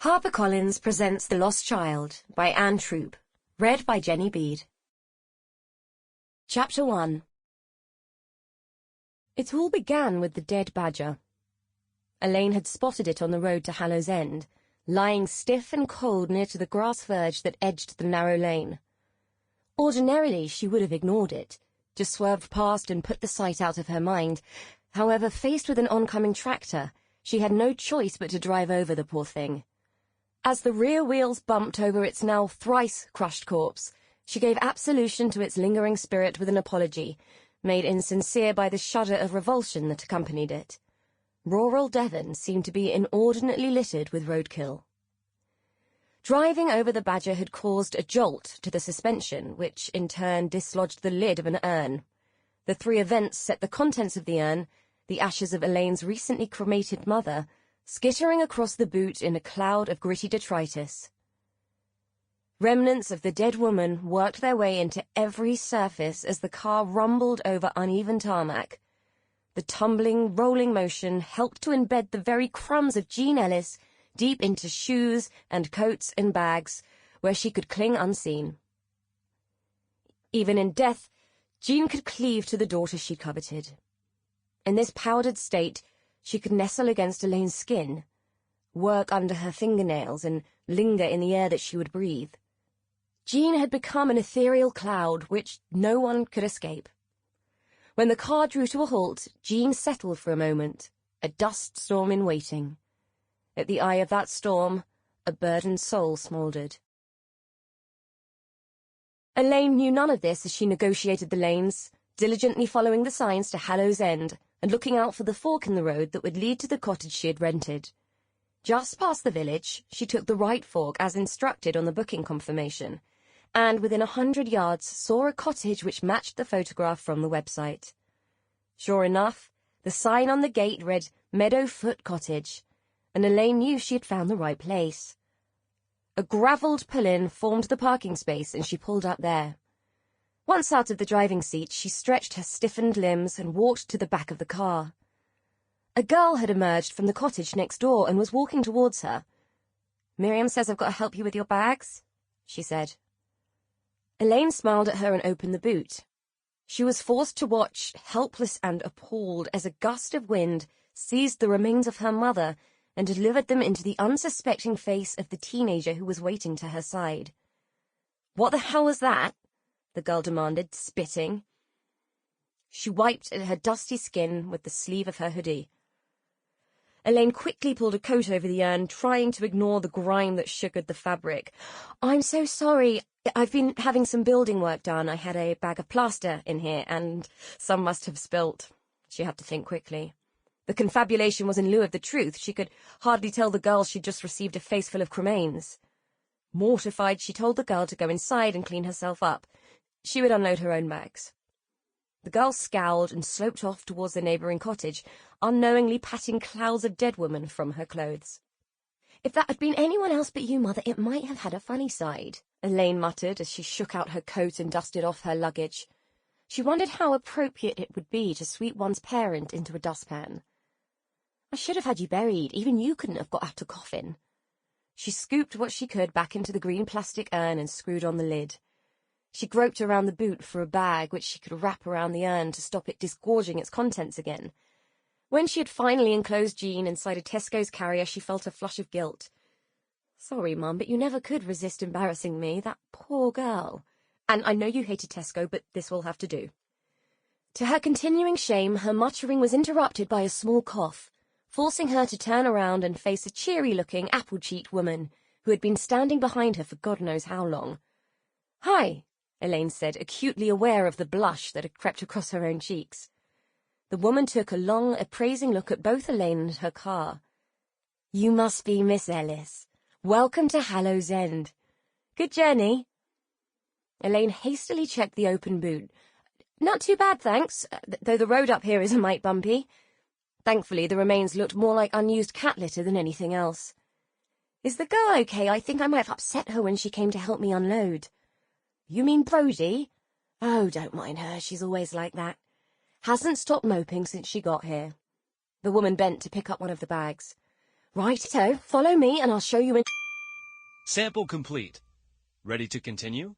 HarperCollins presents The Lost Child by Troup, read by Jenny Bede. Chapter 1. It all began with the dead badger. Elaine had spotted it on the road to Hallow's End, lying stiff and cold near to the grass verge that edged the narrow lane. Ordinarily, she would have ignored it, just swerved past and put the sight out of her mind. However, faced with an oncoming tractor, she had no choice but to drive over the poor thing. As the rear wheels bumped over its now thrice-crushed corpse, she gave absolution to its lingering spirit with an apology, made insincere by the shudder of revulsion that accompanied it. Rural Devon seemed to be inordinately littered with roadkill. Driving over the badger had caused a jolt to the suspension, which in turn dislodged the lid of an urn. The three events set the contents of the urn, the ashes of Elaine's recently cremated mother, skittering across the boot in a cloud of gritty detritus. Remnants of the dead woman worked their way into every surface as the car rumbled over uneven tarmac. The tumbling, rolling motion helped to embed the very crumbs of Jean Ellis deep into shoes and coats and bags, where she could cling unseen. Even in death, Jean could cleave to the daughter she coveted. In this powdered state, she could nestle against Elaine's skin, work under her fingernails, and linger in the air that she would breathe. Jean had become an ethereal cloud which no one could escape. When the car drew to a halt, Jean settled for a moment, a dust storm in waiting. At the eye of that storm, a burdened soul smouldered. Elaine knew none of this as she negotiated the lanes, diligently following the signs to Hallow's End, and looking out for the fork in the road that would lead to the cottage she had rented. Just past the village, she took the right fork as instructed on the booking confirmation, and within 100 yards saw a cottage which matched the photograph from the website. Sure enough, the sign on the gate read Meadowfoot Cottage, and Elaine knew she had found the right place. A gravelled pull-in formed the parking space, and she pulled up there. Once out of the driving seat, she stretched her stiffened limbs and walked to the back of the car. A girl had emerged from the cottage next door and was walking towards her. "Miriam says I've got to help you with your bags," she said. Elaine smiled at her and opened the boot. She was forced to watch, helpless and appalled, as a gust of wind seized the remains of her mother and delivered them into the unsuspecting face of the teenager who was waiting to her side. "What the hell was that?" the girl demanded, spitting. She wiped at her dusty skin with the sleeve of her hoodie. Elaine quickly pulled a coat over the urn, trying to ignore the grime that sugared the fabric. "I'm so sorry. I've been having some building work done. I had a bag of plaster in here, and some must have spilt." She had to think quickly. The confabulation was in lieu of the truth. She could hardly tell the girl she'd just received a face full of cremains. Mortified, she told the girl to go inside and clean herself up. She would unload her own bags. The girl scowled and sloped off towards the neighbouring cottage, unknowingly patting clouds of dead woman from her clothes. "If that had been anyone else but you, Mother, it might have had a funny side," Elaine muttered as she shook out her coat and dusted off her luggage. She wondered how appropriate it would be to sweep one's parent into a dustpan. "I should have had you buried. Even you couldn't have got out a coffin." She scooped what she could back into the green plastic urn and screwed on the lid. She groped around the boot for a bag which she could wrap around the urn to stop it disgorging its contents again. When she had finally enclosed Jean inside a Tesco's carrier, she felt a flush of guilt. "Sorry, Mum, but you never could resist embarrassing me, that poor girl. And I know you hated Tesco, but this will have to do." To her continuing shame, her muttering was interrupted by a small cough, forcing her to turn around and face a cheery-looking, apple-cheeked woman who had been standing behind her for God knows how long. "Hi," Elaine said, acutely aware of the blush that had crept across her own cheeks. The woman took a long, appraising look at both Elaine and her car. "You must be Miss Ellis. Welcome to Hallow's End. Good journey." Elaine hastily checked the open boot. "Not too bad, thanks, though the road up here is a mite bumpy." Thankfully, the remains looked more like unused cat litter than anything else. "Is the girl okay? I think I might have upset her when she came to help me unload." "You mean Brodie?" "Oh, don't mind her. She's always like that. Hasn't stopped moping since she got here." The woman bent to pick up one of the bags. Righto, follow me and I'll show you in... Sample complete. Ready to continue?